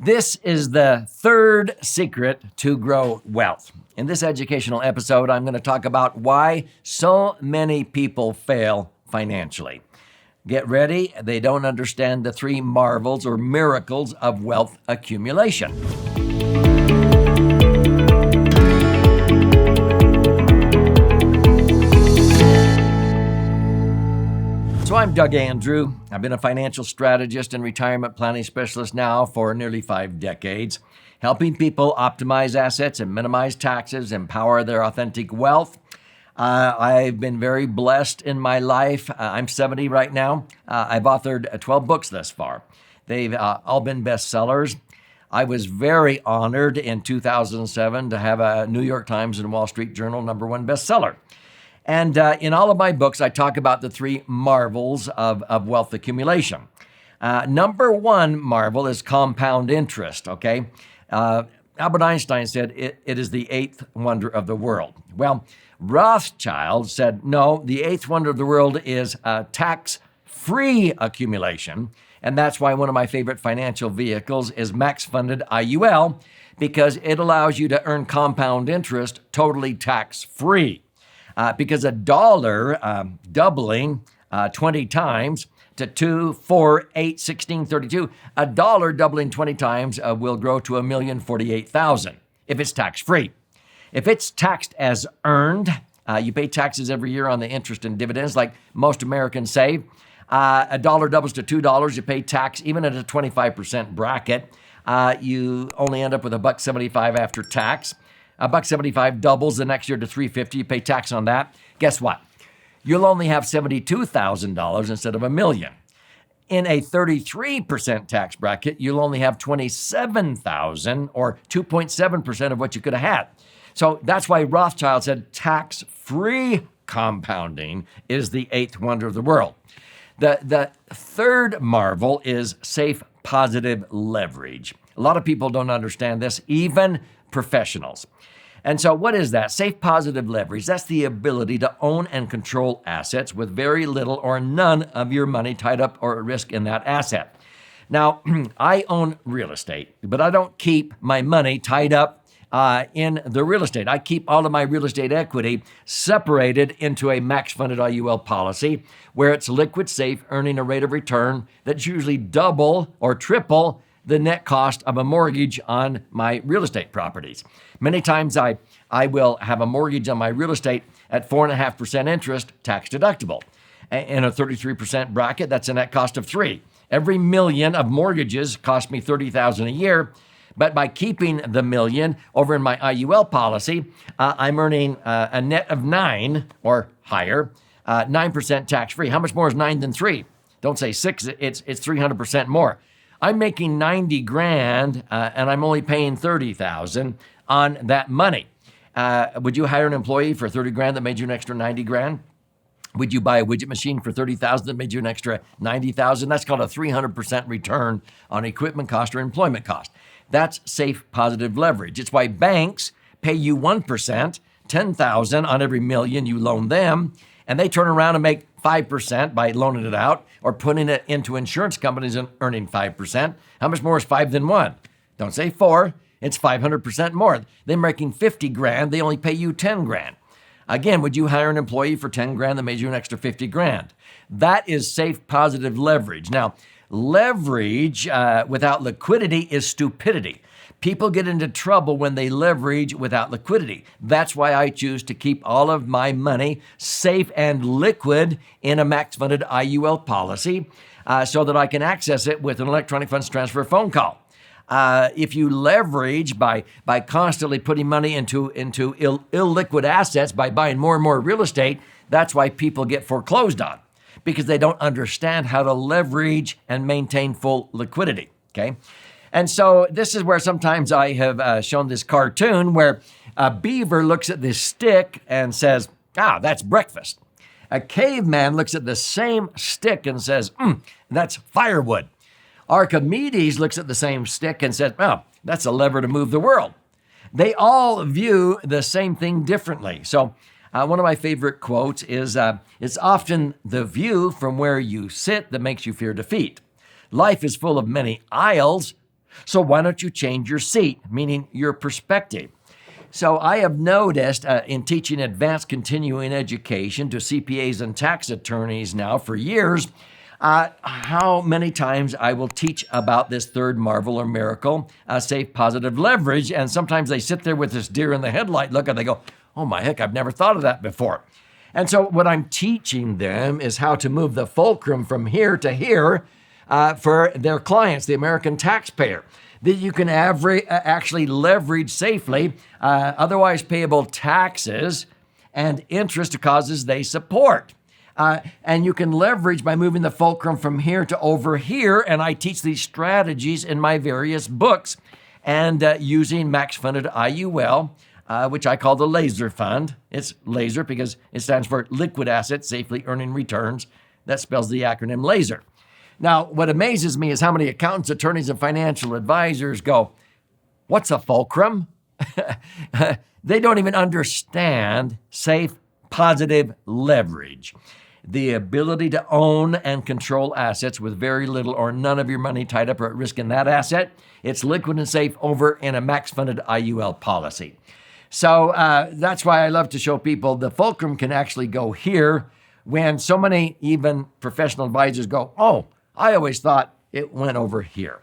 This is the third secret to grow wealth. In this educational episode, I'm going to talk about why so many people fail financially. Get ready, they don't understand the three marvels or miracles of wealth accumulation. So I'm Doug Andrew. I've been a financial strategist and retirement planning specialist now for nearly 5 decades, helping people optimize assets and minimize taxes, empower their authentic wealth. I've been very blessed in my life. I'm 70 right now. I've authored 12 books thus far. They've all been bestsellers. I was very honored in 2007 to have a New York Times and Wall Street Journal #1 bestseller. And in all of my books, I talk about the three marvels of wealth accumulation. Number one marvel is compound interest, okay? Albert Einstein said it is the eighth wonder of the world. Well, Rothschild said, no, the eighth wonder of the world is tax-free accumulation. And that's why one of my favorite financial vehicles is max-funded IUL, because it allows you to earn compound interest totally tax-free. Because a dollar doubling 20 times to 2, 4, 8, 16, 32, a dollar doubling 20 times will grow to $1,048,000 if it's tax-free. If it's taxed as earned, you pay taxes every year on the interest and dividends like most Americans save. A dollar doubles to $2, you pay tax even at a 25% bracket. You only end up with $1.75 after tax. $1.75 doubles the next year to $3.50. You pay tax on that. Guess what? You'll only have $72,000 instead of $1 million. In a 33% tax bracket, you'll only have $27,000 or 2.7% of what you could have had. So that's why Rothschild said tax-free compounding is the eighth wonder of the world. The third marvel is safe positive leverage. A lot of people don't understand this, even professionals. And so what is that? Safe positive leverage. That's the ability to own and control assets with very little or none of your money tied up or at risk in that asset. Now, I own real estate, but I don't keep my money tied up in the real estate. I keep all of my real estate equity separated into a max-funded IUL policy where it's liquid safe, earning a rate of return that's usually double or triple the net cost of a mortgage on my real estate properties. Many times I will have a mortgage on my real estate at 4.5% interest, tax deductible. In a 33% bracket, that's a net cost of 3. Every million of mortgages cost me $30,000 a year, but by keeping the million over in my IUL policy, I'm earning a net of 9 or higher, 9% tax-free. How much more is 9 than 3? Don't say 6, it's 300% more. I'm making $90,000 and I'm only paying $30,000 on that money. Would you hire an employee for $30,000 that made you an extra $90,000? Would you buy a widget machine for $30,000 that made you an extra $90,000? That's called a 300% return on equipment cost or employment cost. That's safe positive leverage. It's why banks pay you 1%, $10,000 on every million you loan them, and they turn around and make 5% by loaning it out or putting it into insurance companies and earning 5%. How much more is 5 than 1? Don't say 4. It's 500% more. They're making $50,000. They only pay you $10,000. Again, would you hire an employee for $10,000 that made you an extra $50,000? That is safe positive leverage. Now, leverage without liquidity is stupidity. People get into trouble when they leverage without liquidity. That's why I choose to keep all of my money safe and liquid in a max-funded IUL policy so that I can access it with an electronic funds transfer phone call. If you leverage by constantly putting money into illiquid assets, by buying more and more real estate, that's why people get foreclosed on, because they don't understand how to leverage and maintain full liquidity, okay? And so this is where sometimes I have shown this cartoon where a beaver looks at this stick and says, that's breakfast. A caveman looks at the same stick and says, that's firewood. Archimedes looks at the same stick and says, that's a lever to move the world. They all view the same thing differently. So one of my favorite quotes is, it's often the view from where you sit that makes you fear defeat. Life is full of many aisles, So why don't you change your seat, meaning your perspective? So I have noticed in teaching advanced continuing education to CPAs and tax attorneys now for years, how many times I will teach about this third marvel or miracle, safe positive leverage. And sometimes they sit there with this deer in the headlight look and they go, oh my heck, I've never thought of that before. And so what I'm teaching them is how to move the fulcrum from here to here for their clients, the American taxpayer, that you can actually leverage safely otherwise payable taxes and interest to causes they support. And you can leverage by moving the fulcrum from here to over here. And I teach these strategies in my various books and using max funded IUL, which I call the laser fund. It's laser because it stands for liquid assets safely earning returns. That spells the acronym laser. Now, what amazes me is how many accountants, attorneys, and financial advisors go, what's a fulcrum? They don't even understand safe, positive leverage. The ability to own and control assets with very little or none of your money tied up or at risk in that asset. It's liquid and safe over in a max-funded IUL policy. So that's why I love to show people the fulcrum can actually go here when so many even professional advisors go, oh, I always thought it went over here.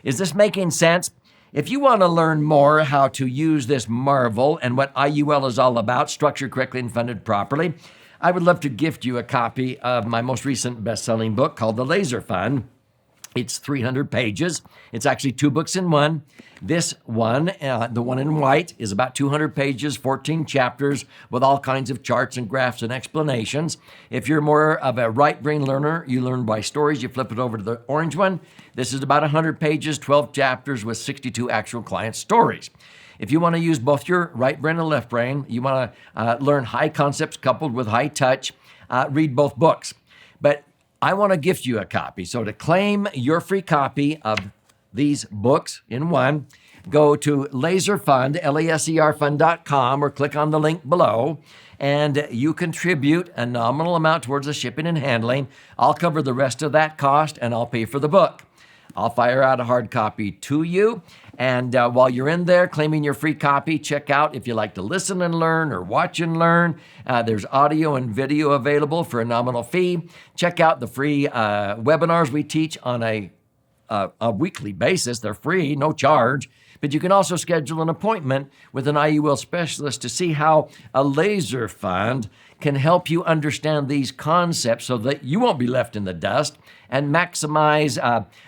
Is this making sense? If you want to learn more how to use this marvel and what IUL is all about, structured correctly and funded properly, I would love to gift you a copy of my most recent best-selling book called The Laser Fund. It's 300 pages. It's actually 2 books in one. This one, the one in white, is about 200 pages, 14 chapters with all kinds of charts and graphs and explanations. If you're more of a right brain learner, you learn by stories, you flip it over to the orange one. This is about 100 pages, 12 chapters with 62 actual client stories. If you want to use both your right brain and left brain, you want to learn high concepts coupled with high touch, read both books. But I want to gift you a copy. So to claim your free copy of these books in one, go to laserfund, laserfund.com, or click on the link below, and you contribute a nominal amount towards the shipping and handling. I'll cover the rest of that cost, and I'll pay for the book. I'll fire out a hard copy to you. And while you're in there claiming your free copy, check out if you like to listen and learn or watch and learn. There's audio and video available for a nominal fee. Check out the free webinars we teach on a weekly basis. They're free, no charge. But you can also schedule an appointment with an IUL specialist to see how a laser fund can help you understand these concepts so that you won't be left in the dust and maximize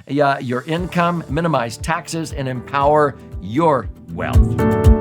your income, minimize taxes, and empower your wealth.